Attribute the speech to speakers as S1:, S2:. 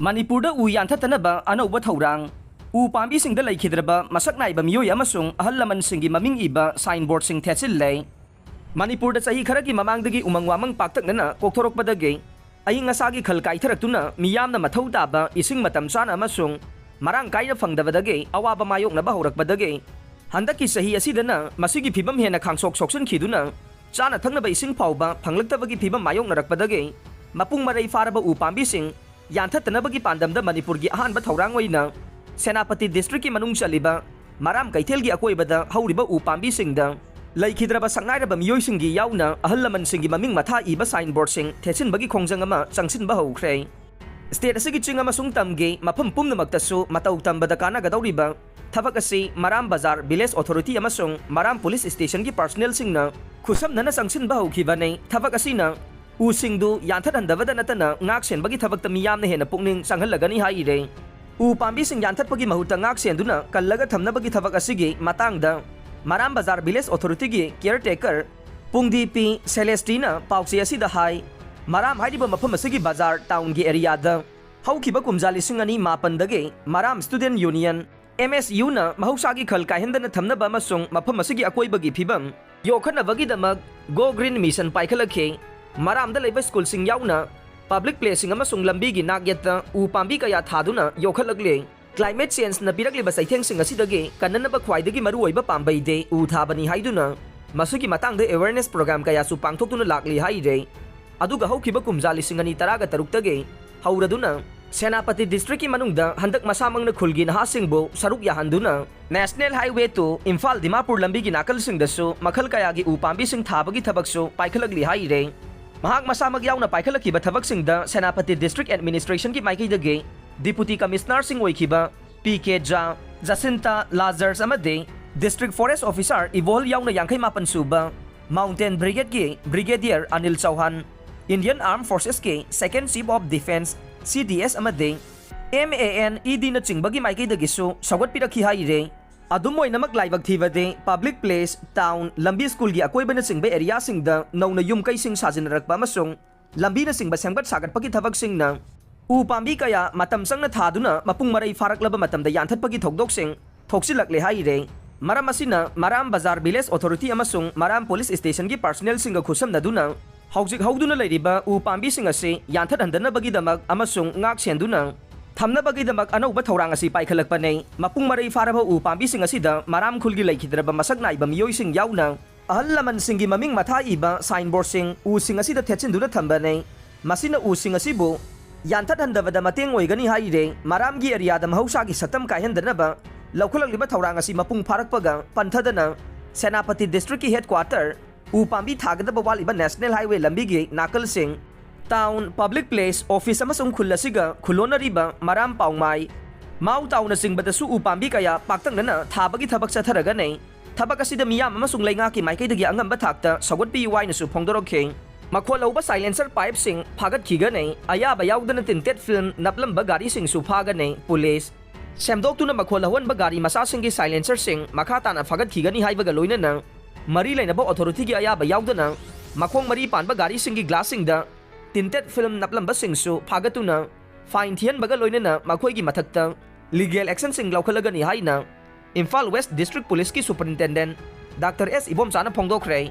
S1: Manipurda u yantathanaba anauba thaurang u pambisingda leikhidraba masak naiba miyoi amasung ahal lamansingi maming iba signboard sing thechil lei. Manipurda chahi kharagi mamangdagi umang wamang paktaknana kokthorokpadagi aying asagi khal kaitharaktuna miyamna mathau taba ising matam chana amasung marang kaina phangdabadagi awaba mayoknaba haurakpadagi handaki sahi asidana masigi phibam hena khangsok soksun khiduna chana thangnaba ising phauba phanglaktabagi phibam mayoknarakpadagi mapung marai faraba u pambising yantathanabagi pandamda Manipurgi ahanba thaurang oina Senapati district ki manung chaliba maram kaithelgi akoibada hauriba u pambisingda laikhidraba sangngairaba miyoisingi yauna ahal lamansingi maming matha iba signboard sing thechinbagi khongjang ama changsinba haukhre. State asigi ching amasung tamge mafam pumnamaktasu matau tambada kana gadawriba thabak asi Maram Bazar Village Authority amasung Maram Police Station ki personnel singna khusamnana changsinba haukibane thabak asina usingdu yanthathandabada natana ngaksen bagi thabak tamiyamna hena pukning sanghalagani haire u pambi sing yanthatpagi mahuta ngaksenduna kallaga thamnabagi thabak asigi matangda Maram Bazar Village Authority gi caretaker Pungdi P Celestina pausi asida hai Maram haidiba mafam asigi bazar town gi area da haukiba kumjali singani mapandage Maram Student Union MSU na mahusagi khal kahendana thamnaba amasung mafam asigi akoibagi phibam yokhanabagi damak Go Green Mission paikhalakhe Maram da leba school sing yauna public place sing amasung lambi gi nagyata u pambi kaya thaduna yokhalagle climate change na pirakliba saitheng sing asidagi kananaba khwaidagi maruoiba pambai de u thabani haiduna masugi matangda awareness program kaya su pangthokuna lakli haide aduga haukiba kumjali singani taraga taruktage hauraduna Senapati district ki manungda handak masamangna khulgi na hasingbo saruk yahanduna National Highway to Imphal Dimapur lambi gi nakal singdasu makhal kaya gi u pambi sing thabagi thabaksu paikhalagli haide mahak masamag yauna paikhalaki ba thabak singda Senapati District Administration ki maikaidagi Deputy Commissioner sing oikiba PK Ja Jacinta Lazarus amade District Forest Officer Evol yauna yangkai mapan suba Mountain Brigade ki Brigadier Anil Chauhan Indian Armed Forces ki Second Chief of Defense CDS amade MAN ED na chingbagi maikaidagi su sagot pirakhi haire adumoy namak laibag thibade public place town lambi school gi akoiba na singba area singda nauna yum kai sing sajinarakpa amasung lambi na singba sengbat sagat pagi thabak singna u pambi kaya matam sangna thaduna mapung marai faraklaba matamda yanthatpagi thokdok sing thoksilakle haire maram asina Maram Bazar Village Authority amasung Maram Police Station gi personnel singa khusamnaduna haujik hauduna leiriba u pambi sing ase yanthathandana bagi damak amasung ngak senduna thamnabagi damak anauba thaurang asi paikhalakpanei mapung marai faraba u pambi sing asida Maram khulgi laikhidraba masak naiba miyoi sing yauna ahal laman singi maming matha iba signboard sing u sing asida thechinduna thambane masina u sing asibu yanthathandabada mateng oigani haire Maram gi area da mahausa gi satam kaihandanaba laukhalagliba thaurang asi mapung pharakpaga panthadana Senapati district ki headquarter u pambi thagadaba waliba National Highway lambi gi nakal sing town public place office amasung khulasiga khulonariba Maram Paungmai mau tauna singbadasu u pambi kaya paktangnana thabagi thabak chatharaga nei thabak asida miyam amasung lainga ki maikaidagi angamba thakta sagot pi wai na su phongdorokhe makholoba silencer pipe sing phagat khiga nei ayaba yaudana tinted film naplamba gari sing su phaga nei police semdoktuna makholahon ba gari masa sing gi silencer sing makhata na phagat khigani haibaga loinana mari lainaba authority gi ayaba yaudana makhong mari panba gari sing gi glass sing da tinted film naplamba sing su phagatuna fine thian baga loinana makhoi gi mathakta legal action sing laukhalaga ni haina Imphal West District Police ki Superintendent Dr. S Ibom Chana phongdokhre